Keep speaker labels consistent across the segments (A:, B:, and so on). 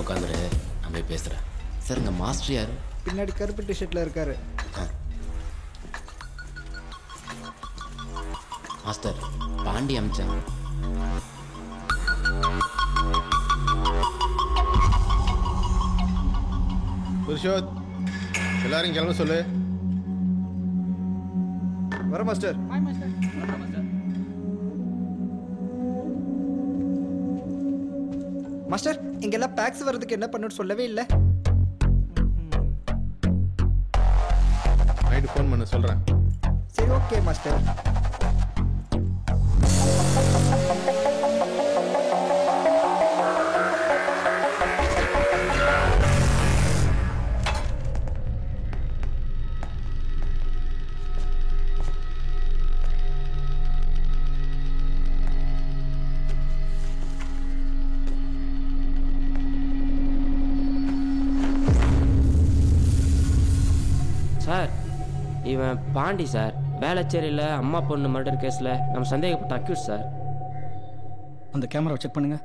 A: உட்காந்துரு, நான் போய் பேசுகிறேன். சார், இங்கே மாஸ்டர் யார்?
B: பின்னாடி கருப்பு டிஷர்ட்டில் இருக்காரு.
A: மாஸ்டர், பாண்டி அமிச்சாங்க.
C: புருஷோத், எல்லாரும் கிளம்ப சொல்லு.
B: வர மாஸ்டர். மாஸ்டர், இங்கெல்லாம் பேக்ஸ் வர்றதுக்கு என்ன பண்ணுன்னு சொல்லவே இல்லை.
C: நைட்டு ஃபோன் பண்ண சொல்கிறேன்.
B: சரி, ஓகே மாஸ்டர்.
D: சார், இவன் பாண்டி சார். வேளச்சேரியில் அம்மா பொண்ணு மர்டர் கேஸில் நம்ம சந்தேகப்பட்ட அக்யூஸ் சார்.
E: அந்த கேமராவை செக் பண்ணுங்க.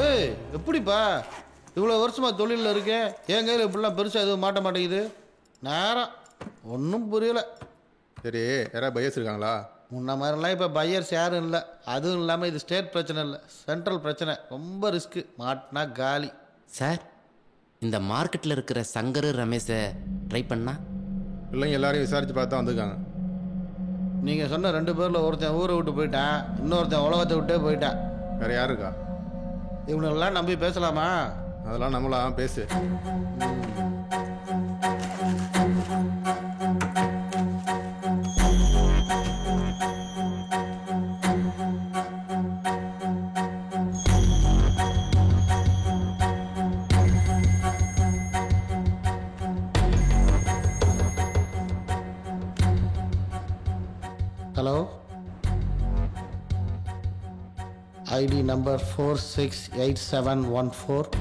F: ஏய், எப்படிப்பா இவ்வளோ வருஷமாக தொழிலில் இருக்கேன், என் கையில் இப்படிலாம் பெருசாக எதுவும் மாட்ட மாட்டேங்குது. நேரம் ஒன்றும் புரியலை.
C: சரி, யாராவது பையஸ் இருக்காங்களா?
F: முன்ன மாதிரிலாம் இப்போ பையர்ஸ் யாரும் இல்லை. அதுவும் இல்லாமல் இது ஸ்டேட் பிரச்சனை இல்லை, சென்ட்ரல் பிரச்சனை. ரொம்ப ரிஸ்க்கு, மாட்டினா காலி.
A: சார், இந்த மார்க்கெட்டில் இருக்கிற சங்கர் ரமேஷை ட்ரை பண்ணா?
C: பிள்ளைங்க எல்லாரையும் விசாரித்து பார்த்து தான் வந்திருக்காங்க.
F: நீங்கள் சொன்ன 2 பேரில் ஒருத்தன் ஊரை விட்டு போயிட்டான், இன்னொருத்தன் உலகத்தை விட்டே போயிட்டான்.
C: வேறு யார் இருக்கா?
F: இவனெல்லாம் நம்பி பேசலாமா?
C: அதெல்லாம் நம்மளாம் பேசு.
F: Hello, ID number 468714.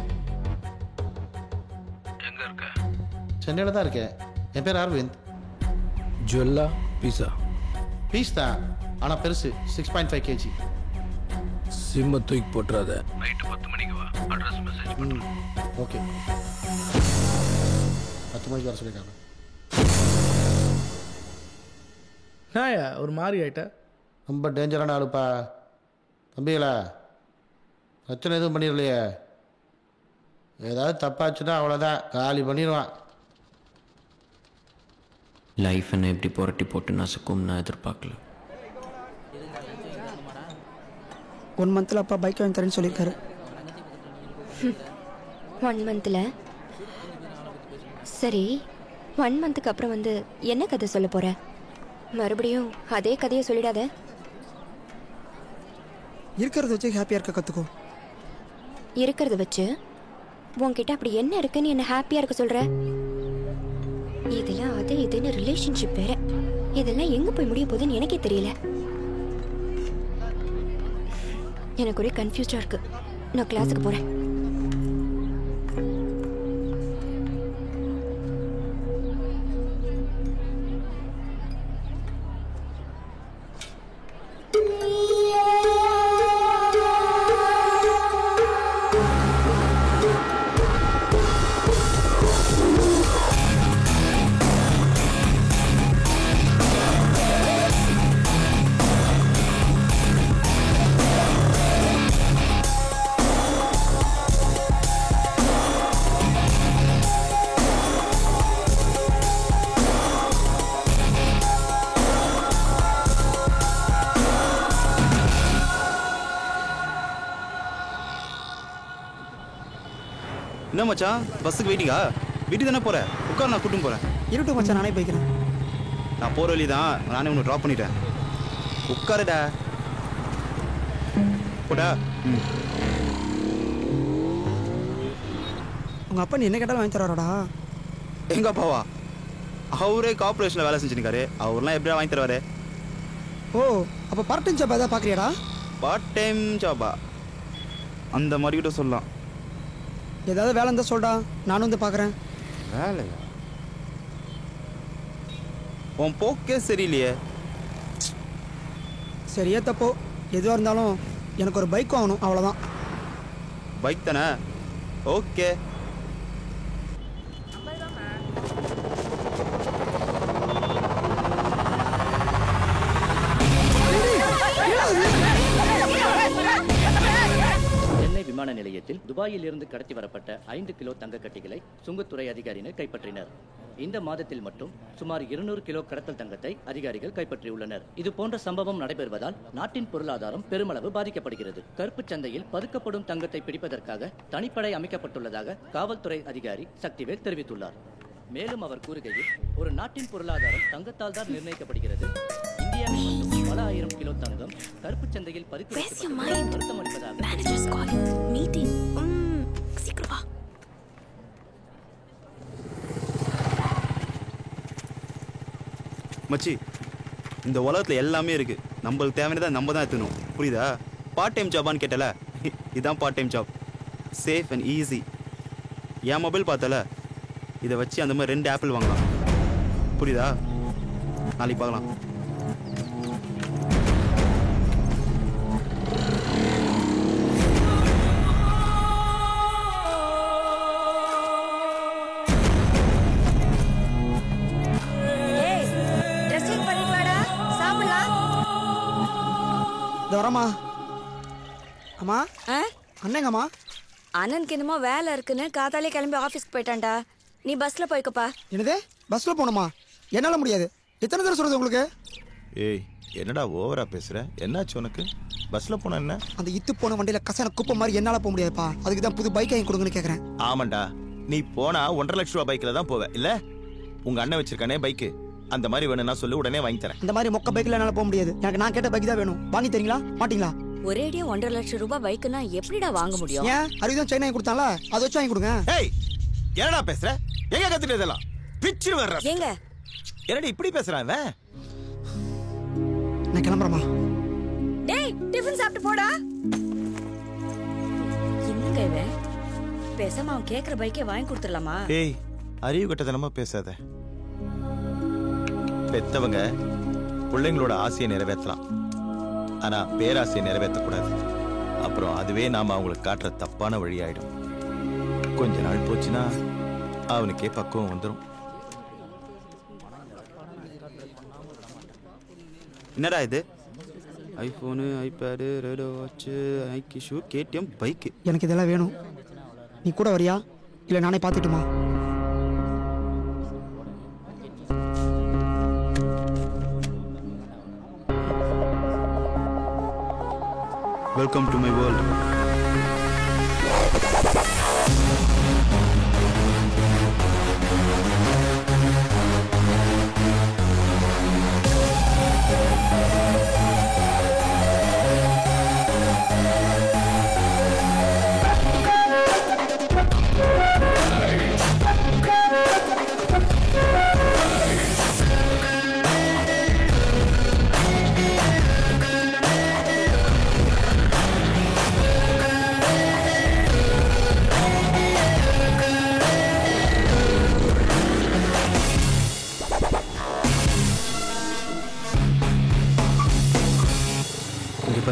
G: எங்க இருக்க?
F: சென்னையில் தான் இருக்கேன். என் பேர் அரவிந்த்.
G: ஜுவல்லா பீஸா?
F: பீஸ் தான், ஆனால் பெருசு, 6.5 kg.
G: சிம்ம தூக்கி போட்டுறாத. நைட்டு 10 மணிக்கு வா, அட்ரஸ் மெசேஜ் பண்ணு.
F: ஓகே, 10 மணிக்கு வர சொல்லியிருக்காங்க.
H: நாயா ஒரு மாதிரி ஆயிட்ட.
F: ரொம்ப டேஞ்சரான ஆளுப்பா. தம்பிகளா, பிரச்சனை எதுவும் பண்ணிடலையே? ஏதாவது தப்பாச்சுன்னா அவ்வளோதான், காலி பண்ணிடுவான்.
D: லைஃப் என்ன எப்படி புரட்டி போட்டு நசுக்கும் நான் எதிர்பார்க்கல.
B: 1 மந்த்தில் அப்பா பைக் வாங்கி தரேன்னு சொல்லியிருக்காரு.
I: 1 மந்த்தில்? சரி, 1 மந்த்துக்கு அப்புறம் வந்து என்ன கதை சொல்ல போற? மறுபடியும் அதே கதையை சொல்லிடாத.
B: இருக்கிறத வச்சு ஹாப்பியாக இருக்க கற்றுக்கோ.
I: இருக்கிறத வச்சு உன்கிட்ட அப்படி என்ன இருக்குன்னு என்ன ஹாப்பியாக இருக்க சொல்ற? இதெல்லாம் அது இதுன்னு ரிலேஷன்ஷிப் வேற. இதெல்லாம் எங்கே போய் முடிய போகுதுன்னு எனக்கே தெரியல. எனக்கு ஒரே கன்ஃபியூஸ்டாக இருக்கு. நான் கிளாஸுக்கு போகிறேன்.
E: என்ன மச்சான், பஸ்ஸுக்கு வெயிட்டிங்கா? வீட்டுக்கு தானே போகிறேன், உட்கார், நான் கூட்டும் போகிறேன்.
B: இருட்டும் மச்சான், நானே போய்க்கிறேன்.
E: நான் போகிற வழி தான், நானே ஒன்று ட்ராப் பண்ணிட்டேன். உட்காருடா. போடா.
B: உங்கள் அப்பா நீ என்ன கேட்டாலும் வாங்கி தராரோடா?
E: எங்கள் அப்பாவா? அவரே கார்பரேஷனில் வேலை செஞ்சுருக்காரு. அவர்லாம் எப்படியா வாங்கி தருவார்?
B: ஓ, அப்போ பார்ட் டைம் ஜாப் எதாவது பார்க்குறியாடா?
E: Part time ஜாபா? அந்த மாதிரி கிட்ட சொல்லலாம்.
B: ஏதாவது வேலை இருந்தால் சொல்டா, நானும் வந்து பார்க்குறேன்.
E: வேலையா? உன் போக்கே சரியில்லையே.
B: சரியா தப்போ எதுவாக இருந்தாலும் எனக்கு ஒரு பைக் வாங்கணும், அவ்வளோதான்.
E: பைக் தானே? ஓகே.
J: சென்னை விமான நிலையத்தில் துபாயில் இருந்து கடத்தி வரப்பட்ட 5 கிலோ தங்க கட்டிகளை சுங்கத்துறை அதிகாரிகள் கைப்பற்றினர். இந்த மாதத்தில் மட்டும் சுமார் 200 கிலோ கடத்தல் தங்கத்தை அதிகாரிகள் கைப்பற்றியுள்ளனர். இது போன்ற சம்பவம் நடைபெறுவதால் நாட்டின் பொருளாதாரம் பெருமளவு பாதிக்கப்படுகிறது. கருப்பு சந்தையில் பதுக்கப்படும் தங்கத்தை பிடிப்பதற்காக தனிப்படை அமைக்கப்பட்டுள்ளதாக காவல்துறை அதிகாரி சக்திவேல் தெரிவித்துள்ளார். மேலும் அவர் கூறுகையில், ஒரு நாட்டின் பொருளாதாரம் தங்கத்தால் தான் நிர்ணயிக்கப்படுகிறது. இந்தியாவில் மட்டும் பல ஆயிரம் கிலோ தங்கம் கருப்பு சந்தையில்
E: மச்சி, இந்த உலகத்துல எல்லாமே இருக்கு. நம்மளுக்கு தேவையானதை நம்ம தான் எடுத்துக்கணும். புரியுதா? பார்ட் டைம் ஜாபான்னு கேட்டல, இதுதான் part time job. Safe and easy. N mobile பார்த்தல, இதை வச்சு அந்த மாதிரி 2 ஆப்பிள் வாங்கலாம். புரியுதா? நாளைக்கு பார்க்கலாம்.
B: வரமா அம்மா? அண்ணங்கம்மா?
K: அண்ணனுக்கு என்னமோ வேலை இருக்குன்னு காத்தாலே கிளம்பி ஆஃபீஸ்க்கு போயிட்டான்டா. நீ பஸ்ல போய்க்கப்பா.
B: என்னது? பஸ்ல போகணுமா? என்னால முடியாது. எத்தனை தடவை சொல்றது உங்களுக்கு?
L: ஏய், என்னடா ஓவரா பேசுற? என்னாச்சு உனக்கு? பஸ்ல போனா என்ன?
B: அந்த இத்து போன வண்டியில கசன குப்பை மாதிரி என்னால போக முடியாதுப்பா. அதுக்கு தான் புது பைக் வாங்கி கொடுங்கன்னு கேக்குறேன்.
L: ஆமாண்டா, நீ போனா 1.5 லட்ச ரூபா பைக்ல தான் போவ இல்ல? உங்க அண்ணன் வச்சிருக்கானே பைக்கு, அந்த மாதிரி வேணும்னா சொல்லு, உடனே வாங்கி தரேன்.
B: இந்த மாதிரி மொக்க பைக்ல என்னால போக முடியாது. எனக்கு நான் கேட்ட பைக் தான் வேணும். வாங்கி தரீங்களா மாட்டீங்களா?
K: ஒரேடியா 1.5 லட்சம் ரூபாய் பைக்குனா எப்படிடா வாங்க முடியும்?
B: ஏன் அறிவுதான் சைனா வாங்கி கொடுத்தால, அதை வச்சு வாங்கி கொடுங்க.
L: ஏய், என்னடா பேசுற? எங்க கத்துட்டு இதெல்லாம்? பிச்சு வர்ற.
K: ஏங்க
L: என்னடி இப்படி பேசுறான் இவன்?
B: நான் கிளம்புறேமா.
K: டேய், டிஃபன் சாப்பிட்டு போடா. என்னங்க இவன்? பேசாம அவன் கேக்குற பைக்கே வாங்கி கொடுத்துடலாமா?
L: ஏய், அறிவு கட்டத்தனமா பேசாத. பெத்தவங்க பிள்ளைங்களோட ஆசையை நிறைவேற்றலாம், ஆனா பேராசையை நிறைவேற்றக்கூடாது. அப்புறம் அதுவே நாம அவங்களுக்கு காட்டுற தப்பான வழியாயிடும். கொஞ்ச நாள் போச்சுன்னா அவனுக்கே பக்குவம் வந்துடும்.
E: என்னடா இது? ஐபோனு, ஐபேடு, ரேடியோ வாட்சு, ஐக்கி ஷூ, கேடிஎம், பைக்கு.
B: எனக்கு இதெல்லாம் வேணும். நீ கூட வரியா இல்லை நானே பார்த்துட்டுமா?
E: Welcome to my world.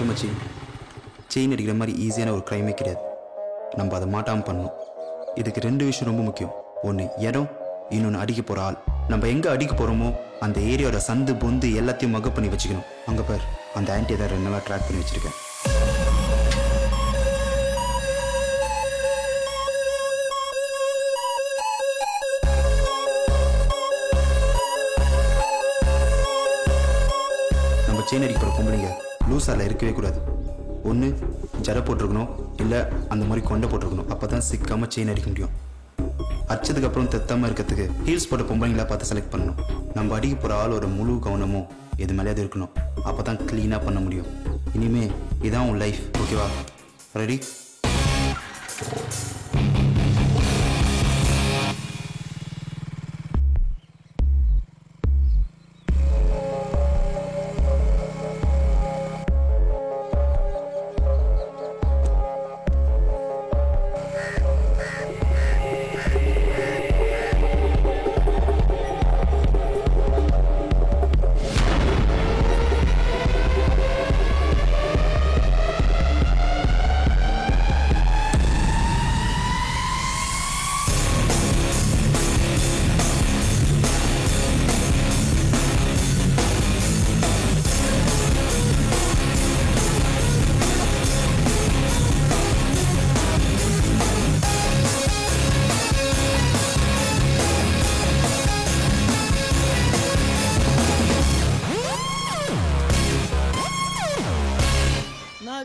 E: மச்சி, செயின் அடிக்கிற மாதிரி ஈஸியான ஒரு க்ரைமே கிடையாது. நம்ம அதை மாட்டாமல் பண்ணணும். இதுக்கு 2 விஷயம் ரொம்ப முக்கியம். ஒன்று இடம், இன்னொன்று அடிக்க போகிற ஆள். நம்ம எங்கே அடிக்க போகிறோமோ அந்த ஏரியாவோட சந்து பொந்து எல்லாத்தையும் மக பண்ணி வச்சுக்கணும். அங்கே பார், அந்த ஆன்ட்டியை தான் 2 நாளாக ட்ராக் பண்ணி வச்சுருக்கேன். நம்ம செயின் அடிக்க போகிற பொம்பளைங்க லூஸாரில் இருக்கவே கூடாது. ஒன்று ஜடை போட்டிருக்கணும், இல்லை அந்த மாதிரி கொண்டை போட்டிருக்கணும். அப்போ தான் சிக்காமல் செயின் அடிக்க முடியும். அடிச்சதுக்கப்புறம் தெத்தாமல் இருக்கிறதுக்கு ஹீல்ஸ் போட்ட பொம்பளைங்களா பார்த்து செலக்ட் பண்ணணும். நம்ம அடிக்க போகிற ஆளோட முழு கவனமும் எது மேலேயாவது இருக்கணும். அப்போ தான் க்ளீனாக பண்ண முடியும். இனிமே இதான் உன் லைஃப், ஓகேவா? ரெடி?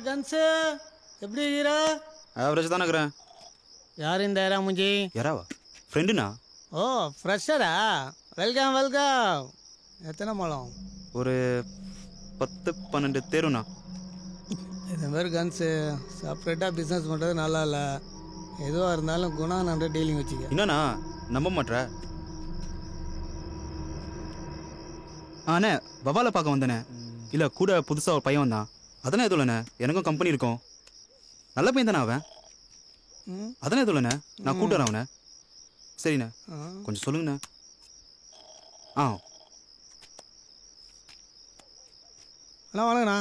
F: கன்ஸு எப்படி இருக்கிறா?
E: ஆவரேஜ் தானே இருக்கிறேன்.
F: யார் இந்த ஏரா முஞ்சி?
E: யாராவா? ஃப்ரெண்டுண்ணா.
F: ஓ ஃப்ரெஷரா? Welcome welcome. எத்தனை மலம்?
E: ஒரு 10-12 தேருண்ணா.
F: இந்த மாதிரி கன்ஸு செப்பரேட்டாக பிஸ்னஸ் பண்ணுறது நல்லா இல்லை. எதுவாக இருந்தாலும் குணா நன்ற டீலிங் வச்சுக்க.
E: என்னண்ணா நம்ப மாட்ற? அண்ணே பவாலை பார்க்க வந்தேனே. இல்லை கூட புதுசாக ஒரு பையன் வந்தான். அதெல்லாம் எதுவும் இல்லைண்ணே, எனக்கும் கம்பெனி இருக்கும். நல்ல பையன் தானே அவன். அதெல்லாம் எதுவும் இல்லைண்ணே, நான் கூட்டு வரேன் அவனை. சரிண்ணே கொஞ்சம் சொல்லுங்கண்ணே. ஆ
F: அண்ணா வாங்கண்ணா.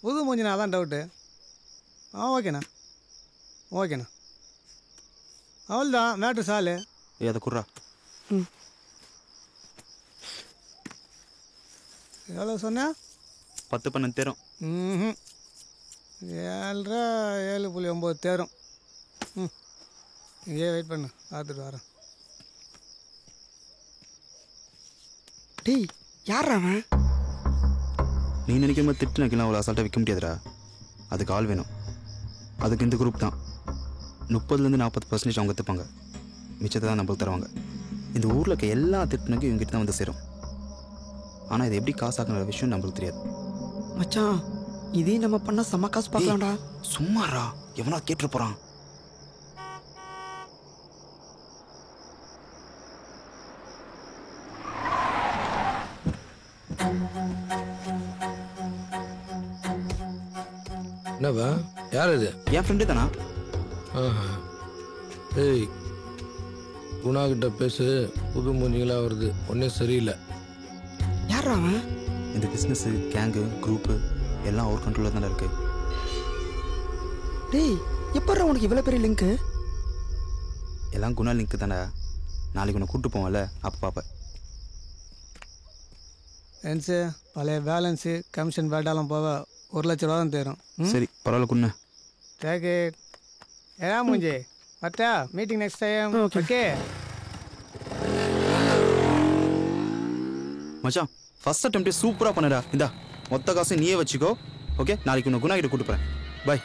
F: புது மூஞ்சிண்ணா, அதான் டவுட்டு. ஓகேண்ணா ஓகேண்ணா. அவள்தான் மேட்ரு சாலு.
E: அதை குர்றா.
F: எவ்வளோ சொன்ன?
E: 10-12 தேரும்.
F: 7.9 தேரும். இங்கே வெயிட் பண்ணு, பார்த்துட்டு வரேன்.
B: டேய் யார் அவன்?
E: நீ நினைக்கிற மாதிரி திட்டு நினைக்கலாம் அவ்வளோ அசால்ட்டாக விற்க முடியாதுடா. அதுக்கு ஆள் வேணும். அதுக்கு இந்த குரூப் தான் 30-40% அவங்க திப்பாங்க. மிச்சத்தை தான் நம்மளுக்கு தருவாங்க. இந்த ஊரில் இருக்க எல்லா திட்டுனுக்கும் இவங்ககிட்ட தான் வந்து சேரும். ஆனால் இது எப்படி காசு ஆக்குற விஷயம் நம்மளுக்கு தெரியாது.
B: மச்சான் இதே நம்ம பண்ண செம்ம காசு பார்க்கலாம்டா.
E: சும்மாரா, எவனா கேட்டு போகிறான்.
G: என்னவா? யார் இது?
E: என் ஃப்ரெண்டு தானா?
G: ஏய் குணா கிட்ட பேசு. புது மூஞ்சிங்களா வருது, ஒன்னே சரியில்லை.
B: யார் அவன்?
E: இந்த பிஸ்னஸ் கேங்கு குரூப்பு எல்லாம் அவர் கண்ட்ரோலில் தானே இருக்கு.
B: டேய் எப்பட்றா உனக்கு இவ்வளோ பெரிய லிங்க்கு?
E: எல்லாம் குணா லிங்க்கு தானே. நாளைக்கு உன்னை கூப்பிட்டு போவோம்ல, அப்போ பார்ப்பேன்.
F: என்ஸு பழைய பேலன்ஸு கமிஷன் பேட்டாலாம் போக 1 லட்ச ரூபா தான் தேரும்.
E: சரி பரவாயில்ல குண்ணு.
F: Take it. ஏதா மூஞ்சி பட்டா மீட்டிங் நெக்ஸ்ட் டைம். ஓகே
E: மச்சான் ஃபர்ஸ்ட் அட்டெம்ப்டே சூப்பராக பண்ணடா. இந்தா மொத்த காசு நீயே வச்சுக்கோ. ஓகே நாளைக்கு உன்னை குணா கிட்ட கூட்டு போகிறேன். பாய்.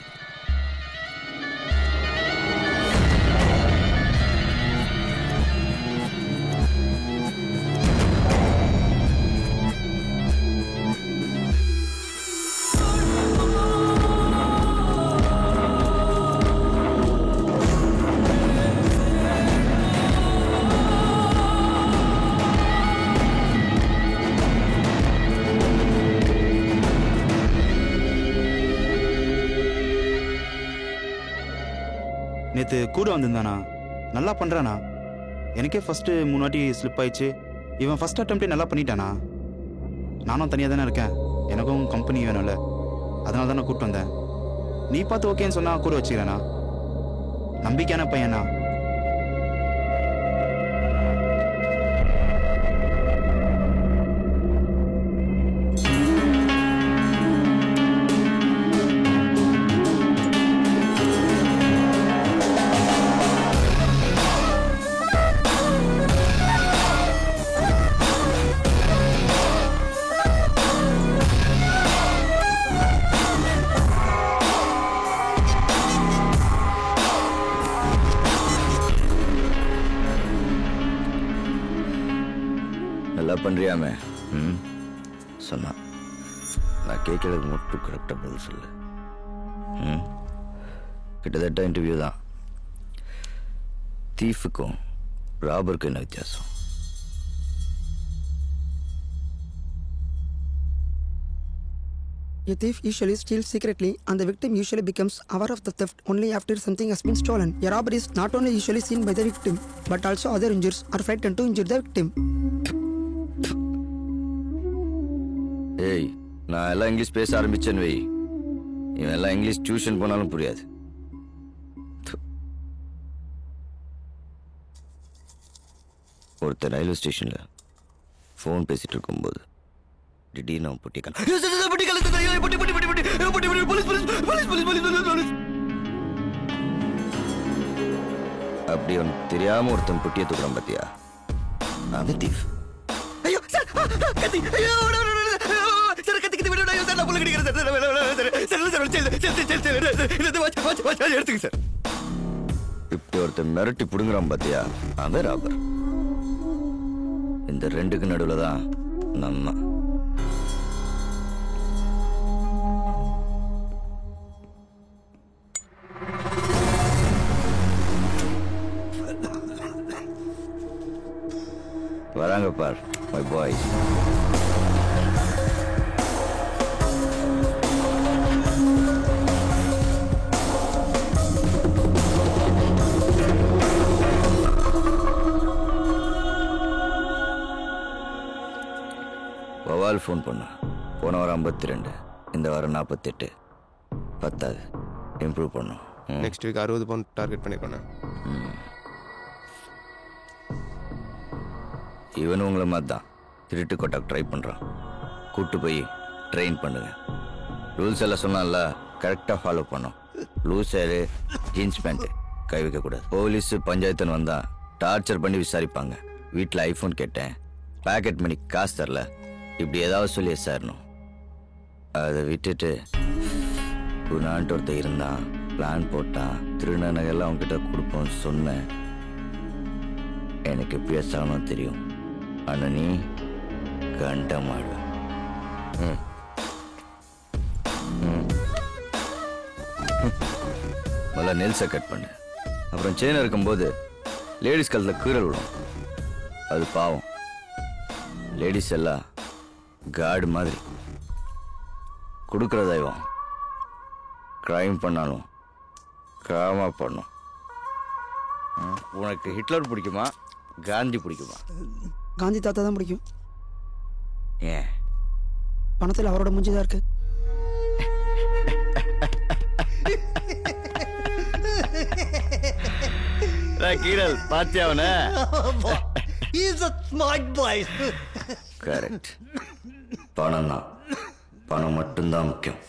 E: நேற்று கூட வந்திருந்தானா? நல்லா பண்ணுறானா? எனக்கே ஃபஸ்ட்டு 3 வாட்டி ஸ்லிப் ஆயிடுச்சு. இவன் ஃபஸ்ட் அட்டெம்ப்டே நல்லா பண்ணிட்டானா? நானும் தனியாக தானே இருக்கேன், எனக்கும் கம்பெனி வேணும்ல, அதனால தான் நான் கூப்பிட்டு வந்தேன். நீ பார்த்து ஓகேன்னு சொன்னால் கூட வச்சுக்கிறேண்ணா. நம்பிக்கையான பையனா?
M: நல்லா பண்ணுறியாமே. சொன்னா நான் கேட்கறதுக்கு மட்டும் கரெக்டாக பதில் சொல்லு. கிட்டத்தட்ட இன்டர்வியூ தான். தீஃபுக்கும் ராபருக்கும் என்ன வித்தியாசம்?
B: A thief usually steals secretly and the victim usually becomes aware of the theft only after something has been stolen. A robber is not only usually seen by the victim but also other injurers are frightened to injure the victim.
M: ஏய் நான் எல்லாம் English பேச ஆரம்பிச்சேன்னு வை, இவன் எல்லாம் English tuition போனாலும் புரியாது. ஒருத்தர் railway ஸ்டேஷனில் ஃபோன் பேசிட்டு இருக்கும்போது திடீர்னு அவன் பொட்டி அப்படி அவனுக்கு தெரியாம ஒருத்தன் பொட்டியை தூக்குறான் பார்த்தியா, அது தீஃப்.
B: ஐயோ சார் கத்தி, ஐயோ சார் கத்தி
L: எடுத்துங்க சார். இப்படி ஒருத்தர் மிரட்டி புடுங்குறான் பாத்தியா, அவன் ராபர். இந்த ரெண்டுக்கு நடுவில் தான் நம்ம. வராங்க பார் மை பாய்ஸ். வவால் ஃபோன் பண்ண. போன வாரம் 52, இந்த வாரம் 48. பத்தாது, இம்ப்ரூவ் பண்ணும்.
N: நெக்ஸ்ட் வீக் 60 பவுண்ட் டார்கெட் பண்ணிருக்கோண்ணே.
L: இவனும் உங்களை மாதிரி தான் திருட்டு கொட்டாக்கு ட்ரை பண்ணுறான். கூட்டு போய் ட்ரெயின் பண்ணுங்க. ரூல்ஸ் எல்லாம் சொன்னால கரெக்டாக ஃபாலோ பண்ணும். லூஸ் ஹேரு, ஜீன்ஸ் பேண்ட்டு கை வைக்கக்கூடாது. போலீஸு பஞ்சாயத்துன்னு வந்தால் டார்ச்சர் பண்ணி விசாரிப்பாங்க. வீட்டில் ஐஃபோன் கேட்டேன், பேக்கெட் மணி காசு தரல, இப்படி ஏதாவது சொல்லி சாரணும். அதை விட்டுட்டு குணான்ட்டு ஒருத்தர் இருந்தான், பிளான் போட்டான், திருநா நகையெல்லாம் அவங்ககிட்ட கொடுப்போம் சொன்னேன். எனக்கு பேசணும் தெரியும், ஆனால் நீ கண்டமாடு. முதல்ல நெல்ஸை கட் பண்ணு. அப்புறம் செயின் இருக்கும்போது லேடிஸ் கழுத்தில் கீறல் விடும், அது பாவம். லேடிஸ் எல்லாம் காடு மாதிரி கொடுக்குற தெய்வம். கிரைம் பண்ணாலும் கிராம பண்ணும். உனக்கு ஹிட்லர் பிடிக்குமா, காந்தி பிடிக்குமா?
B: காந்தி தாத்தா தான் பிடிக்கும்.
L: ஏன்?
B: பணத்தில் அவரோட மூஞ்சி தான் இருக்கு.
L: கீரல் பாத்தியாவன? கரெக்ட். பணம் தான், பணம் மட்டும்தான் முக்கியம்.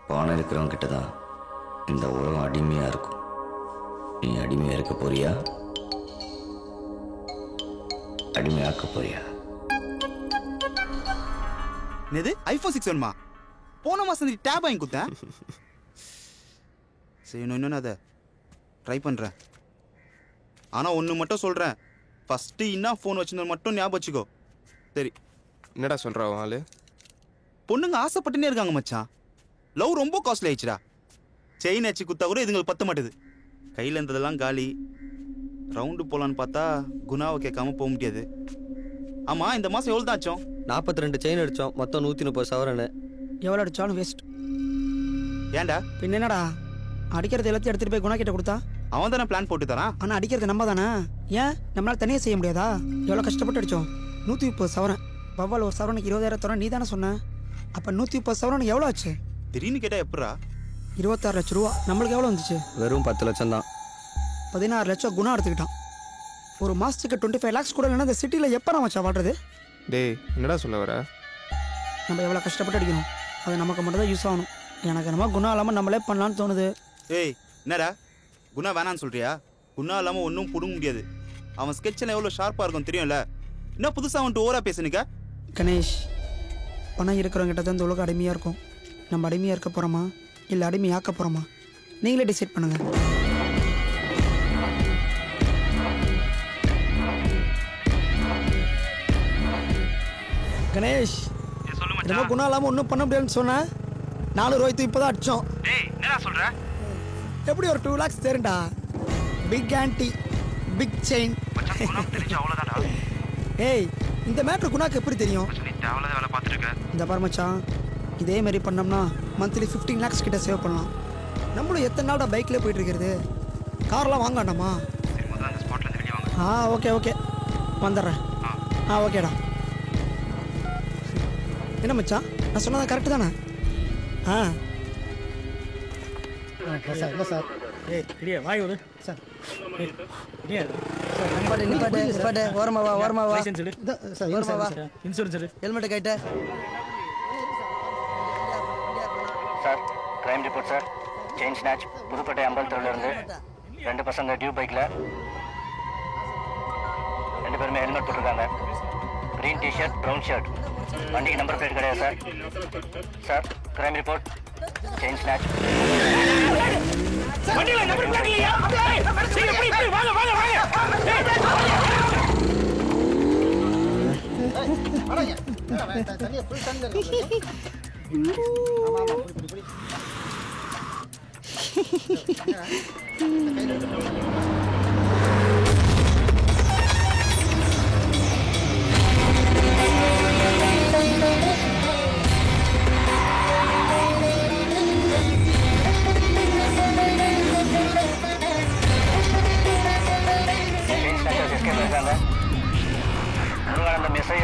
L: பணம் இருக்கிறவங்க கிட்ட தான் இந்த உலகம் அடிமையா இருக்கும். நீ அடிமையா இருக்க போறியா, அடிமையாக்க போறியா?
E: என்னது ஐஃபோன் 6 வேணுமா? போன மாசம் நீ டேப் வாங்கி கொடுத்தேன். சரி இன்னொன்று அதை ட்ரை பண்ணுறேன். ஆனால் ஒன்று மட்டும் சொல்கிறேன், ஃபஸ்ட்டு இன்னும் ஃபோன் வச்சுருந்தது மட்டும் ஞாபகம் வச்சுக்கோ. சரி.
N: என்னடா சொல்கிறா ஆளு?
E: பொண்ணுங்க ஆசைப்பட்டுனே இருக்காங்க மச்சான். லவ் ரொம்ப காஸ்ட்லி ஆயிடுச்சுடா. செயின் வச்சு குத்தா கூட இதுங்களுக்கு பத்த மாட்டுது. கையில் இருந்ததெல்லாம் காலி. ரவுண்டு போகலான்னு பார்த்தா குணாவை கேட்காம போக முடியாது. ஆமாம், இந்த மாதம் எவ்வளோ தான் ஆச்சோம்?
O: 42 செயின் அடித்தோம், மொத்தம் 130 சவரனு.
B: எவ்வளோ அடிச்சாலும் வேஸ்ட்.
E: ஏன்டா?
B: பின்ன என்னடா, அடிக்கிறது எல்லாத்தையும் எடுத்துகிட்டு போய் குணா கிட்ட கொடுத்தா
E: அவன் தானே பிளான் போட்டு தரான்.
B: ஆனால் அடிக்கிறது நம்ம தானே. ஏன் நம்மளால் தனியாக செய்ய முடியாதா? எவ்வளோ கஷ்டப்பட்டு அடித்தோம். 130 சவரன். வவ்வால் ஒரு சவரனுக்கு 20,000 தரோம், நீ தானே சொன்ன. அப்போ 130 சவரனுக்கு எவ்வளோ ஆச்சு?
E: திடீர்னு கேட்டால் எப்படா?
B: 26 லட்ச ரூபா. நம்மளுக்கு எவ்வளோ வந்துச்சு?
O: வெறும் 10 லட்சம் தான்.
B: 16 லட்சம் குணா எடுத்துக்கிட்டான். ஒரு மாதத்துக்கு 25 lakhs கூட இல்லைன்னா இந்த சிட்டியில் எப்போ நான் வச்சா வாழ்றது?
N: டேய் என்னடா சொல்ல வர?
B: நம்ம எவ்வளோ கஷ்டப்பட்டு அடிக்கணும், அது நமக்கு மட்டும் தான் யூஸ் ஆகணும். எனக்கு என்னமோ குணா இல்லாமல் நம்மளே பண்ணலான்னு தோணுது.
E: ஏய் என்னடா குணா வேணான்னு சொல்றியா? குணா இல்லாமல் ஒன்றும் பிடுங்க முடியாது. அவன் ஸ்கெட்சில் எவ்வளோ ஷார்ப்பாக இருக்கும் தெரியும்ல. இன்னும் புதுசாக வந்துட்டு ஓவரா பேசுனிக்க.
B: கணேஷ், பணம் இருக்கிறவங்கிட்ட தான் இந்த உலகம் அடிமையாக இருக்கும். நம்ம அடிமையாக இருக்க போகிறோமா இல்லை அடிமையாக்க போகிறோமா? நீங்களே டிசைட் பண்ணுங்கள். கணேஷ், என்னமோ குணா இல்லாமல் ஒன்றும் பண்ண முடியாதுன்னு சொன்னேன். 4 ரூபாய்க்கு இப்போ தான் அடித்தோம்.
E: என்னடா சொல்ற?
B: எப்படி ஒரு 2 lakhs தேருண்டா? Big aunty, big chain. ஏய், இந்த மேட்ரு குணாக்கு எப்படி தெரியும்? இந்த பாரு மச்சான், இதே மாதிரி பண்ணோம்னா மந்த்லி 15 lakhs கிட்ட சேவ் பண்ணலாம். நம்மளும் எத்தனை நாளோட பைக்கில் போயிட்டு இருக்கிறது? கார்லாம் வாங்க வேண்டாமா? ஓகே ஓகே வந்துடுறேன். ஓகேடா. என்ன மச்சான், நான் சொன்னதான் கரெக்டு தானே?
H: சார் இல்லை சார். ஏய் வாய் ஒரு சார்.
B: ஓரமாவா
H: லைசன்ஸ் எடு சார். இன்சூரன்ஸ் எடு.
B: ஹெல்மெட் கைட்ட
J: sir. Crime report sir. Chain snatch புதுக்கோட்டை அம்பலத்தூர்லேருந்து 2 பசங்க டியூப் பைக்கில் 2 பேருமே ஹெல்மெட் போட்டிருக்காங்க. green t-shirt, brown shirt. வண்டிக்கு நம்பர் பிளேட் கிடையாது sir. Sir, crime report. Chain snatch. வண்டில நம்பர் பிளேட் இல்லையா? சீக்கிரம் போய் வாங்க வாங்க வாங்க.
F: வரங்க. தனியா ஃபுல் தண்ணி இருக்கு. ஆமா ஆமா புடி.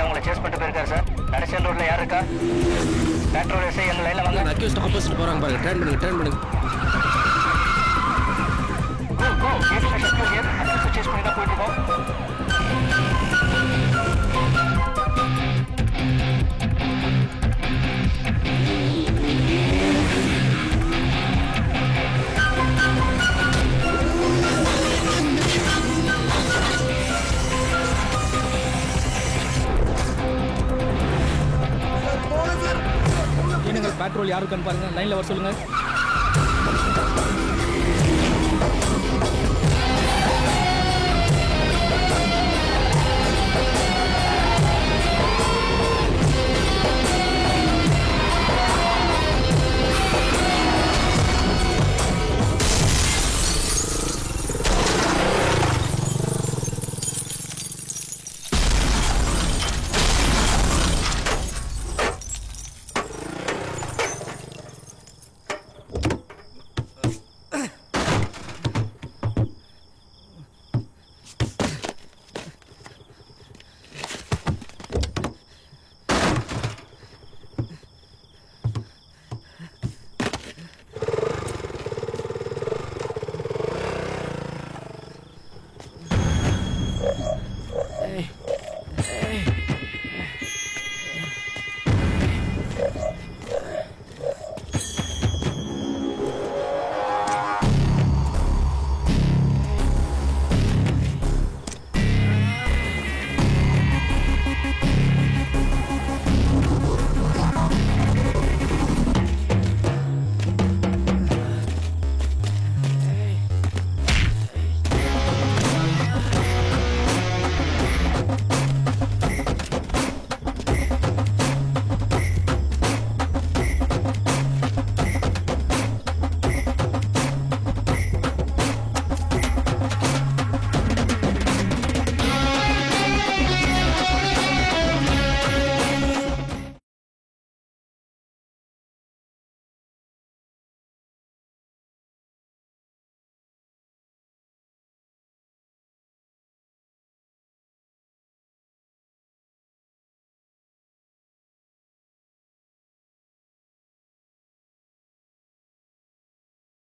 F: அவங்களை சேஸ் பண்ணிட்டு போயிருக்காரு சார். நடேசன் ரோட்ல யார் இருக்கா? பெட்ரோல் எஸ்ஐ எங்க லைன்ல வாங்க.
D: அக்யூஸ்ட் ஆப்போசிட் போறாங்க பாருங்க. டர்ன் பண்ணுங்க.
J: Go gate station clear. Accused chase பண்ணி தான் போயிட்டு இருக்கோம்.
P: பெட்ரோல் யாருக்குன்னு பாருங்க. லைன்ல வர சொல்லுங்க.